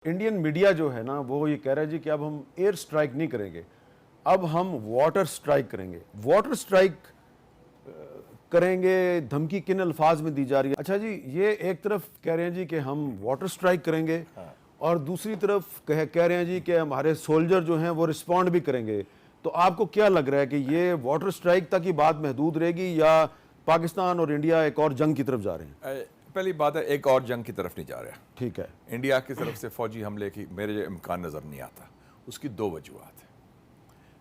Indian media جو ہے نا وہ یہ کہہ رہا ہے جی کہ اب ہم ایئر سٹرائک نہیں کریں گے، اب ہم واٹر سٹرائک کریں گے۔ واٹر سٹرائک کریں گے، دھمکی کن الفاظ میں دی جا رہی ہے؟ اچھا جی، یہ ایک طرف کہہ رہے ہیں جی کہ ہم واٹر سٹرائک کریں گے اور دوسری طرف کہہ رہے ہیں جی کہ ہمارے سولجر جو ہیں وہ رسپونڈ بھی کریں گے۔ تو آپ کو کیا لگ رہا ہے کہ یہ واٹر سٹرائک تک ہی بات محدود رہے گی یا پاکستان اور انڈیا ایک اور جنگ کی طرف جا رہے ہیں؟ پہلی بات ہے، ایک اور جنگ کی طرف نہیں جا رہا۔ ٹھیک ہے، انڈیا کی طرف سے فوجی حملے کی میرے امکان نظر نہیں آتا۔ اس کی دو وجوہات ہیں۔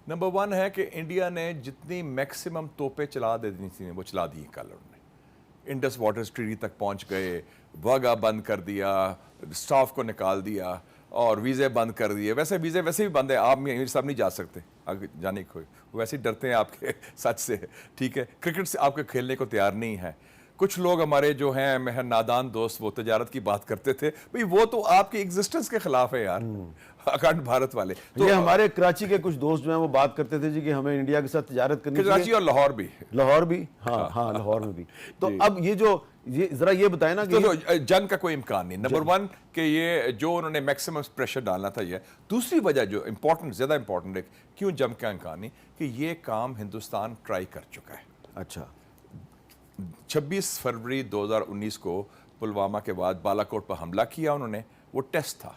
نمبر 1 ہے کہ انڈیا نے جتنی میکسیمم توپیں چلا دینی تھیں وہ چلا دی کل انہوں نے۔ انڈس واٹر ٹریٹی تک پہنچ گئے، واگا بند کر دیا، سٹاف کو نکال دیا اور ویزے بند کر دیے۔ ویسے ویزے ویسے بھی بند ہیں، آپ امیر صاحب نہیں جا سکتے آگے جانے کو، ویسے ہی ڈرتے ہیں آپ کے سچ سے، ٹھیک ہے۔ کرکٹ سے آپ کے کھیلنے کو تیار نہیں ہے۔ کچھ لوگ ہمارے جو ہیں مہر نادان دوست وہ تجارت کی بات کرتے تھے، بھئی وہ تو آپ کی ایگزسٹنس کے خلاف ہے یار، اکانڈ بھارت والے۔ تو یہ ہمارے کراچی کے کچھ دوست جو ہیں وہ بات کرتے تھے جی کہ ہمیں انڈیا کے ساتھ تجارت کرنی چاہیے، کراچی اور لاہور بھی، لاہور بھی، ہاں لاہور میں بھی۔ تو اب یہ ذرا یہ بتائیں نا کہ جنگ کا کوئی امکان نہیں۔ نمبر 1 کہ یہ جو انہوں نے میکسیمم پریشر ڈالنا تھا یہ۔ دوسری وجہ جو امپورٹنٹ، زیادہ امپورٹنٹ ہے کیوں جنگ کا امکان نہیں، کہ یہ کام ہندوستان ٹرائی کر چکا ہے۔ اچھا، 26 فروری 2019 کو پلوامہ کے بعد بالا کوٹ پر حملہ کیا انہوں نے، وہ ٹیسٹ تھا،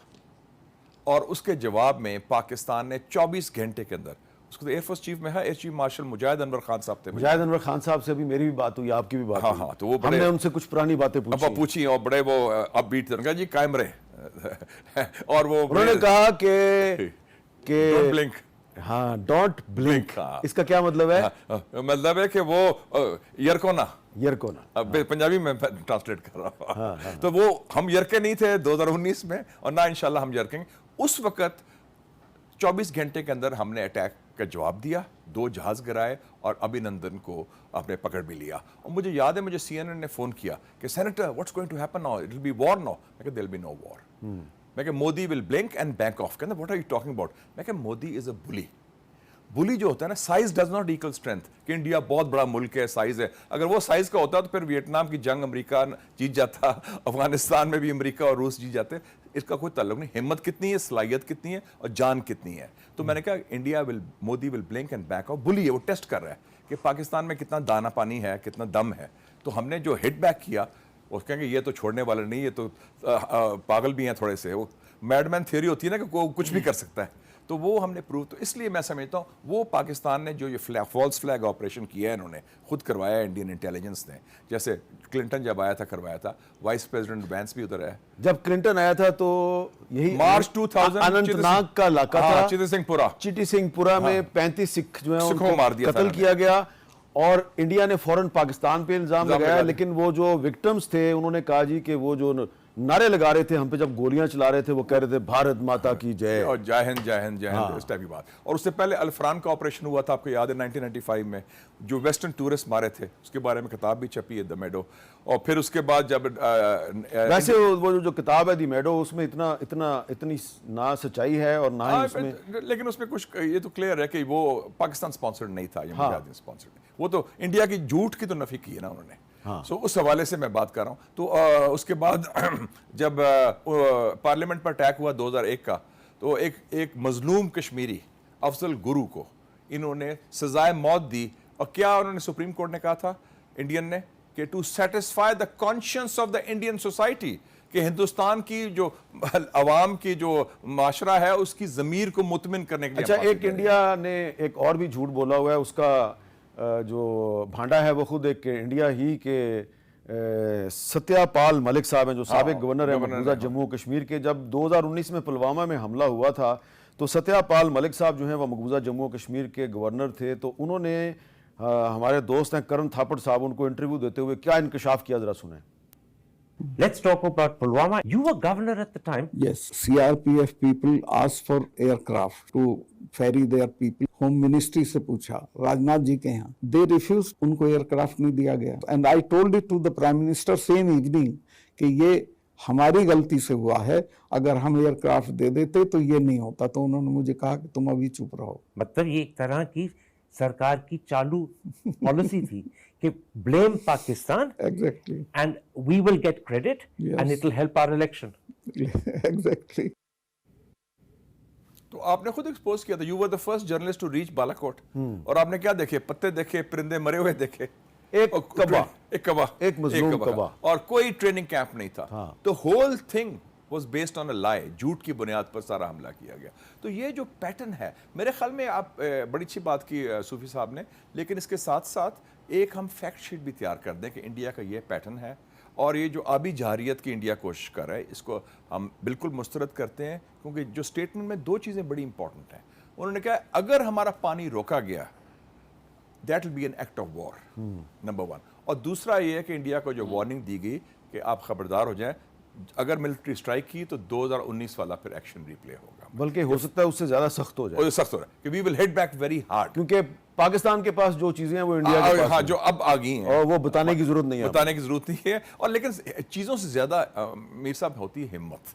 اور اس کے جواب میں پاکستان نے 24 گھنٹے کے اندر، اس کو ایئر فورس چیف میں ہے ایئر چیف مارشل مجاہد انور خان صاحب تھے۔ مجاہد انور خان صاحب سے بھی میری بھی بات ہوئی، آپ کی بھی بات ہوئی۔ ہاں تو وہ ہم نے ان سے کچھ پرانی باتیں پوچھی اور بڑے وہ اب بیٹ کہا جی قائم رہے، اور وہ انہوں نے کہا کہ بلنک، ہاں ڈونٹ بلنک۔ اس کا کیا مطلب ہے؟ مطلب ہے کہ وہ یرکونا، پنجابی میں ٹرانسلیٹ کر رہا ہوں، تو وہ ہم یرکے نہیں تھے 2019 میں، اور نہ انشاءاللہ ہم یرکیں گے۔ اس وقت 24 گھنٹے کے اندر ہم نے اٹیک کا جواب دیا، 2 جہاز گرائے اور ابھینندن کو آپ نے پکڑ بھی لیا۔ اور مجھے یاد ہے مجھے سی این این نے فون کیا کہ senator what's going to happen now, it will be war now. میں کہا there will be no war. میں کہ Modi will blink and back off. کہنا what are you talking about? میں کہ مودی از اے بلی۔ بلی جو ہوتا ہے نا، size does not equal strength, کہ انڈیا بہت بڑا ملک ہے، سائز ہے۔ اگر وہ سائز کا ہوتا تو پھر ویتنام کی جنگ امریکہ جیت جاتا، افغانستان میں بھی امریکہ اور روس جیت جاتے۔ اس کا کوئی تعلق نہیں۔ ہمت کتنی ہے، صلاحیت کتنی ہے اور جان کتنی ہے۔ تو میں نے کہا India Modi will blink and back of. بلی ہے، وہ ٹیسٹ کر رہا ہے کہ پاکستان میں کتنا دانا پانی ہے، کتنا دم ہے۔ تو ہم نے جو ہٹ بیک کیا، وہ کہیں گے یہ تو چھوڑنے والا نہیں، یہ تو پاگل بھی ہیں تھوڑے سے۔ وہ میڈ مین تھیوری ہوتی ہے نا کہ کچھ بھی کر سکتا ہے، تو وہ ہم نے پروو۔ تو اس لیے میں سمجھتا ہوں وہ پاکستان نے جو یہ فالس فلیگ آپریشن کیا ہے، انہوں نے خود کروایا ہے، انڈین انٹیلیجنس نے۔ جیسے کلنٹن جب آیا تھا کروایا تھا، وائس پریزیڈنٹ وینس بھی ادھر ہے۔ جب کلنٹن آیا تھا تو یہی مارچ 2000 اننت ناگ کا علاقہ تھا، چٹی سنگھ پورہ میں 35 سکھ جو ہیں ان کو قتل کیا گیا، اور انڈیا نے فوراً پاکستان پہ الزام لگایا۔ لیکن وہ جو وکٹمز تھے انہوں نے کہا جی کہ وہ جو نعرے لگا رہے تھے ہم پہ، جب گولیاں چلا رہے تھے، وہ کہہ رہے تھے بھارت ماتا کی جے، اور جے ہند جے ہند جے ہند، اس ٹائپ کی بات۔ اور اس سے پہلے الفران کا آپریشن ہوا تھا، آپ کو یاد ہے 1995 میں، جو ویسٹرن ٹورسٹ مارے تھے، اس کے بارے میں کتاب بھی چھپی ہے، دی میڈو۔ اور پھر اس کے بعد جب ویسے وہ جو کتاب ہے دی میڈو، اس میں اتنی نہ سچائی ہے اور نہ ہی اس میں، لیکن اس میں کچھ یہ تو کلیئر ہے کہ وہ پاکستان سپانسرڈ نہیں تھا، یہ مجاہدین سپانسرڈ نہیں۔ وہ تو انڈیا کی جھوٹ کی تو نفی کی ہے نا انہوں نے۔ سو اس حوالے سے میں بات کر رہا ہوں۔ تو اس کے بعد جب پارلیمنٹ پر اٹیک ہوا 2001 کا، تو ایک مظلوم کشمیری افضل گرو کو انہوں نے سزائے موت دی۔ اور کیا انہوں نے سپریم کورٹ نے کہا تھا انڈین نے کہ to satisfy the conscience of the Indian society, کہ ہندوستان کی جو عوام کی جو معاشرہ ہے اس کی ضمیر کو مطمئن کرنے کے لیے۔ اچھا، ایک انڈیا نے ایک اور بھی جھوٹ بولا ہوا ہے، اس کا جو بھانڈا ہے وہ خود ایک انڈیا ہی کے ستیہ پال ملک صاحب ہیں، جو سابق گورنر ہیں مقبوضہ جموں کشمیر کے۔ جب 2019 میں پلوامہ میں حملہ ہوا تھا تو ستیہ پال ملک صاحب جو ہیں وہ مقبوضہ جموں کشمیر کے گورنر تھے۔ تو انہوں نے ہمارے دوست ہیں کرن تھاپڑ صاحب، ان کو انٹرویو دیتے ہوئے کیا انکشاف کیا، ذرا سنیں۔ Let's talk about Pulwama. You were governor at the time. Yes, CRPF people asked for aircraft to ferry their people. Home Ministry سے پوچھا، راجناتھ جی کے یہاں، they refused، ان کو ایئرکرافٹ نہیں دیا گیا۔ And I told it to the Prime Minister same evening کہ یہ ہماری غلطی سے ہوا ہے، اگر ہم ایئرکرافٹ دے دیتے تو یہ نہیں ہوتا۔ تو انہوں نے مجھے کہا کہ تم ابھی چپ رہو۔ مطلب یہ ایک طرح کی سرکار کی چالو پالیسی تھی کہ blame Pakistan Exactly. and we will get credit and it will help our election. Exactly. تو آپ نے خود ایکسپوز کیا تھا, you were the first journalist to reach Balakot, اور آپ نے کیا دیکھے, پتے دیکھے, پرندے مرے ہوئے دیکھے, ایک کبا, ایک مظلوم کبا, اور کوئی ٹریننگ کیمپ نہیں تھا. تو whole thing was based on a lie, جھوٹ کی بنیاد پر سارا حملہ کیا گیا. تو یہ جو پیٹرن ہے, میرے خیال میں آپ بڑی اچھی بات کی صوفی صاحب نے, لیکن اس کے ساتھ ساتھ ایک ہم فیکٹ شیٹ بھی تیار کر دیں کہ انڈیا کا یہ پیٹرن ہے, اور یہ جو آبی جارحیت کی انڈیا کوشش کر رہا ہے اس کو ہم بالکل مسترد کرتے ہیں, کیونکہ جو سٹیٹمنٹ میں دو چیزیں بڑی امپورٹنٹ ہیں. انہوں نے کہا اگر ہمارا پانی روکا گیا that will be an act of war, number one. اور دوسرا یہ ہے کہ انڈیا کو جو وارننگ دی گئی کہ آپ خبردار ہو جائیں, اگر ملٹری اسٹرائک کی تو 2019 والا پھر ایکشن ریپلے ہوگا, بلکہ ہو سکتا ہے اس سے زیادہ سخت ہو جائے, اور سخت ہو رہا ہے کہ وی ول ہٹ بیک ویری ہارڈ, کیونکہ پاکستان کے پاس جو چیزیں ہیں وہ انڈیا کے پاس ہاں جو اب آ گئی ہیں, اور وہ بتانے کی ضرورت نہیں ہے, بتانے کی ضرورت نہیں ہے. اور لیکن چیزوں سے زیادہ میر صاحب ہوتی ہے ہمت,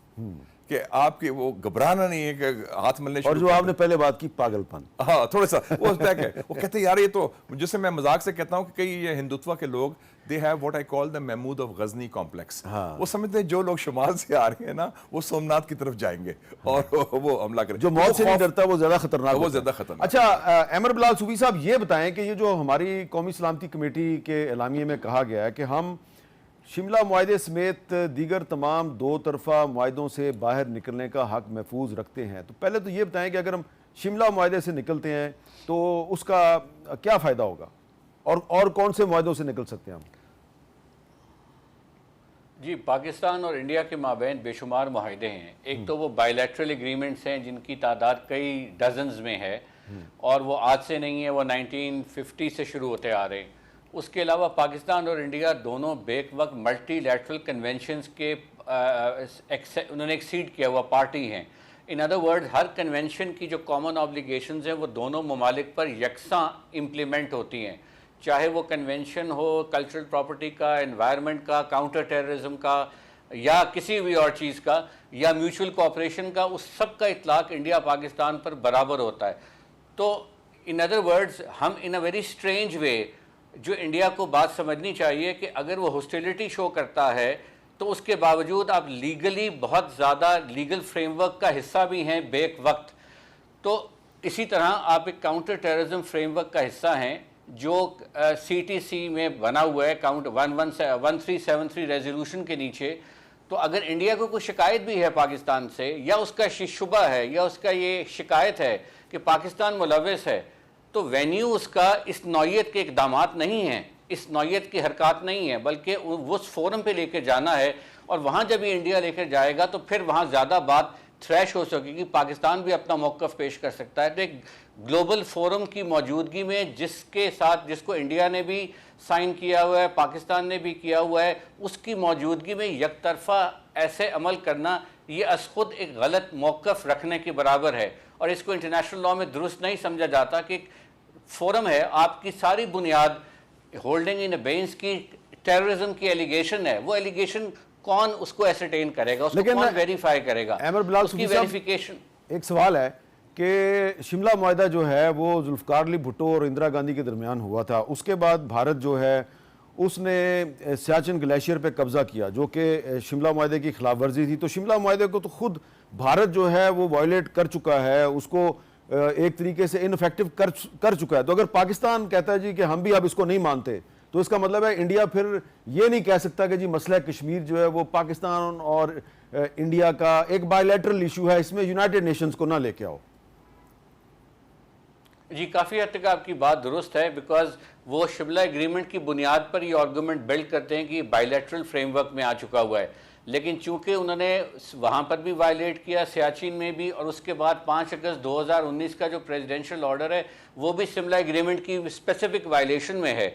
کہ آپ کے وہ گھبرانا نہیں ہے کہ ہاتھ ملنے اور جو آپ نے پہلے بات کی پاگل پن, ہاں تھوڑا سا وہ طے ہے. وہ کہتے ہیں یار یہ تو, جسے میں مذاق سے کہتا ہوں کہ کئی یہ ہندوتوا کے لوگ they have what I call the Mahmud of Ghazni complex. وہ سمجھتے ہیں جو لوگ شمال سے آ رہے ہیں نا وہ سومناتھ کی طرف جائیں گے اور وہ حملہ کریں. جو موت سے نہیں ڈرتا وہ زیادہ خطرناک, وہ زیادہ خطرناک. اچھا احمد بلال صوفی صاحب یہ بتائیں کہ یہ جو ہماری قومی سلامتی کمیٹی کے اعلامیے میں کہا گیا ہے کہ ہم شملہ معاہدے سمیت دیگر تمام دو طرفہ معاہدوں سے باہر نکلنے کا حق محفوظ رکھتے ہیں, تو پہلے تو یہ بتائیں کہ اگر ہم شملہ معاہدے سے نکلتے ہیں تو اس کا کیا فائدہ ہوگا, اور کون سے معاہدوں سے نکل سکتے ہیں ہم؟ جی, پاکستان اور انڈیا کے مابین بے شمار معاہدے ہیں. ایک تو وہ بائی لیٹرل ایگریمنٹس ہیں جن کی تعداد کئی ڈزنز میں ہے, اور وہ آج سے نہیں ہے, وہ 1950 سے شروع ہوتے آ رہے ہیں. اس کے علاوہ پاکستان اور انڈیا دونوں بیک وقت ملٹی لیٹرل کنونشنز کے انہوں نے ایکسیڈ کیا ہوا پارٹی ہیں. In other word, Hare convention کی جو کامن آبلیگیشنز ہیں وہ دونوں ممالک پر یکساں امپلیمنٹ ہوتی ہیں, چاہے وہ کنونشن ہو کلچرل پراپرٹی کا, انوائرمنٹ کا, کاؤنٹر ٹیررزم کا, یا کسی بھی اور چیز کا, یا میوچول کوآپریشن کا, اس سب کا اطلاق انڈیا پاکستان پر برابر ہوتا ہے. تو ان ادر ورڈز ہم ان اے ویری اسٹرینج وے, جو انڈیا کو بات سمجھنی چاہیے کہ اگر وہ ہاسٹیلٹی شو کرتا ہے تو اس کے باوجود آپ لیگلی بہت زیادہ لیگل فریم ورک کا حصہ بھی ہیں بیک وقت. تو اسی طرح آپ ایک کاؤنٹر ٹیررزم فریم ورک کا حصہ ہیں جو سی ٹی سی میں بنا ہوا ہے, کاؤنٹ 1373 ریزولوشن کے نیچے. تو اگر انڈیا کو کوئی شکایت بھی ہے پاکستان سے, یا اس کا شبہ ہے, یا اس کا یہ شکایت ہے کہ پاکستان ملوث ہے, تو وینیو اس کا اس نوعیت کے اقدامات نہیں ہیں, اس نوعیت کی حرکات نہیں ہیں, بلکہ وہ اس فورم پہ لے کے جانا ہے. اور وہاں جب یہ انڈیا لے کر جائے گا تو پھر وہاں زیادہ بات تھریش ہو سکے گی, پاکستان بھی اپنا موقف پیش کر سکتا ہے. تو ایک گلوبل فورم کی موجودگی میں جس کو انڈیا نے بھی سائن کیا ہوا ہے, پاکستان نے بھی کیا ہوا ہے, اس کی موجودگی میں یک طرفہ ایسے عمل کرنا یہ از خود ایک غلط موقف رکھنے کے برابر ہے, اور اس کو انٹرنیشنل لاء میں درست نہیں سمجھا جاتا کہ ایک فورم ہے, آپ کی ساری بنیاد ہولڈنگ ان ابینس کی ٹیررزم کی ایلیگیشن ہے. وہ ایلیگیشن کون اس کو ایسرٹین کرے گا, اس کو کون ویریفائی کرے گا, اس کی ویریفیکیشن. ایک سوال ہے کہ شملہ معاہدہ جو ہے وہ ذوالفقار علی بھٹو اور اندرا گاندھی کے درمیان ہوا تھا. اس کے بعد بھارت جو ہے اس نے سیاچن گلیشیئر پہ قبضہ کیا جو کہ شملہ معاہدے کی خلاف ورزی تھی. تو شملہ معاہدے کو تو خود بھارت جو ہے وہ وائلیٹ کر چکا ہے, اس کو ایک طریقے سے انفیکٹو کر چکا ہے. تو اگر پاکستان کہتا ہے جی کہ ہم بھی اب اس کو نہیں مانتے, تو اس کا مطلب ہے انڈیا پھر یہ نہیں کہہ سکتا کہ جی مسئلہ کشمیر جو ہے وہ پاکستان اور انڈیا کا ایک بائی لیٹرل ایشو ہے, اس میں یونائٹڈ نیشنز کو نہ لے کے آؤ. جی, کافی حد تک آپ کی بات درست ہے, بیکاز وہ شملہ ایگریمنٹ کی بنیاد پر یہ آرگومنٹ بلڈ کرتے ہیں کہ بائی لیٹرل فریم ورک میں آ چکا ہوا ہے. لیکن چونکہ انہوں نے وہاں پر بھی وائلیٹ کیا, سیاچن میں بھی, اور اس کے بعد 5 اگست 2019 کا جو پریزیڈنشل آرڈر ہے وہ بھی شملہ ایگریمنٹ کی اسپیسیفک وائلیشن میں ہے.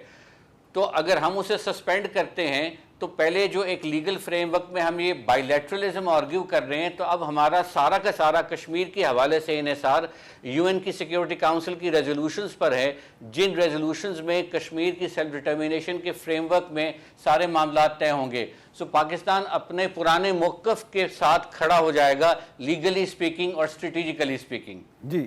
تو اگر ہم اسے سسپینڈ کرتے ہیں تو پہلے جو ایک لیگل فریم ورک میں ہم یہ بائی لیٹرلزم آرگیو کر رہے ہیں, تو اب ہمارا سارا کا سارا کشمیر کے حوالے سے انحصار یو این کی سیکیورٹی کاؤنسل کی ریزولوشنز پر ہے, جن ریزولوشنز میں کشمیر کی سیلف ڈٹرمینیشن کے فریم ورک میں سارے معاملات طے ہوں گے. سو پاکستان اپنے پرانے موقف کے ساتھ کھڑا ہو جائے گا, لیگلی اسپیکنگ اور اسٹریٹجیکلی اسپیکنگ. جی